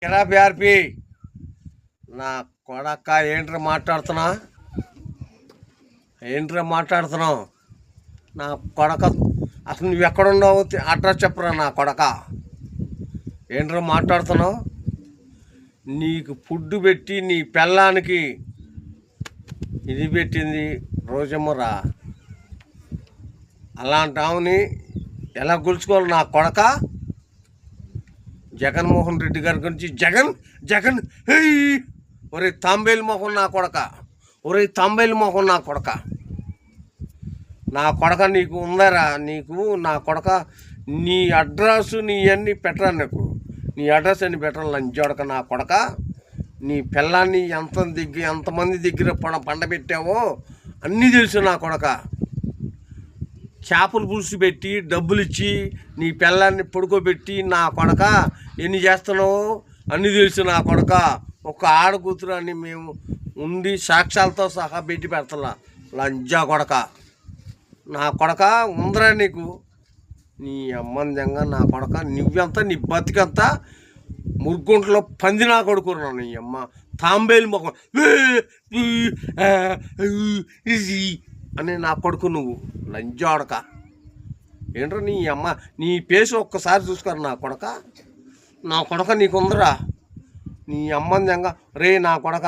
ఎలా బీఆర్పి నా కొడక ఏంట్రా మాట్లాడుతున్నావు నా కొడక. అసలు నువ్వు ఎక్కడున్నావు అడ్రస్ చెప్పరా నా కొడక. ఏంట్రా మాట్లాడుతున్నావు? నీకు ఫుడ్ పెట్టి నీ పెళ్ళానికి ఇది పెట్టింది రోజమ్మరా. అలాంటి ఆమెని ఎలా గులుచుకోవాలి నా కొడక? జగన్మోహన్ రెడ్డి గారి గురించి జగన్ జగన్ ఒరే తాంబేలు మొహం నా కొడక, ఒరే తాంబేలు మొహం నా కొడక. నా కొడక నీకు ఉందరా? నీకు నా కొడక నీ అడ్రస్ నీ అన్నీ పెట్టరా? నీ అడ్రస్ అన్ని పెట్టరా లంచోడక నా కొడక. నీ పిల్లాన్ని ఎంతమంది దగ్గర పండబెట్టావో అన్నీ తెలుసు నా కొడక. చేపలు పులుసు పెట్టి డబ్బులు ఇచ్చి నీ పిల్లాన్ని పడుకోబెట్టి నా కొడక ఎన్ని చేస్తున్నావు అన్నీ తెలుసు నా కొడక. ఒక ఆడకూతురు అని మేము ఉండి సాక్ష్యాలతో సహా పెట్టి పెడతలా లంజా కొడక. నా కొడక ఉందరా నీకు? నీ అమ్మందంగా నా కొడక. నువ్వెంత నీ బతికంతా మురుగుంట్లో పంది నా కొడుకున్నావు. నీ అమ్మ తాంబేలు మొఖం అని నా కొడుకు నువ్వు లంజాడక. ఏంట్రా నీ అమ్మ నీ పేసు ఒక్కసారి చూసుకోరు నా కొడక. నా కొడక నీకుందరా? నీ అమ్మందంగా రే నా కొడక.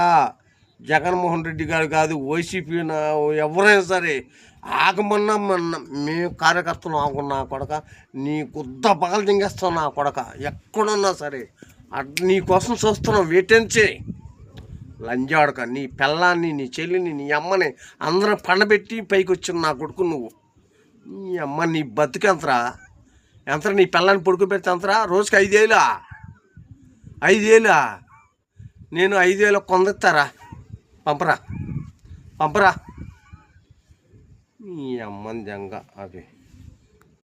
జగన్మోహన్ రెడ్డి గారు కాదు, వైసీపీ ఎవరైనా సరే ఆగమన్నా మేము కార్యకర్తలు ఆగున్నా కొడక. నీ గుద్ద పగలు దింగేస్తావు నా కొడక. ఎక్కడున్నా సరే నీకోసం చూస్తున్నాం. వేటెంచే లంజాడక. నీ పిల్లాన్ని నీ చెల్లిని నీ అమ్మని అందరం పండబెట్టి పైకి వచ్చిన నా కొడుకు నువ్వు. నీ అమ్మ నీ బతుకెంతరా? ఎంతరా నీ పిల్లాన్ని పడుకోబెడితే ఎంతరా? రోజుకి 5,000 నేను 5,000 కొందెత్తారా? పంపరా నీ అమ్మని జంగ అవి.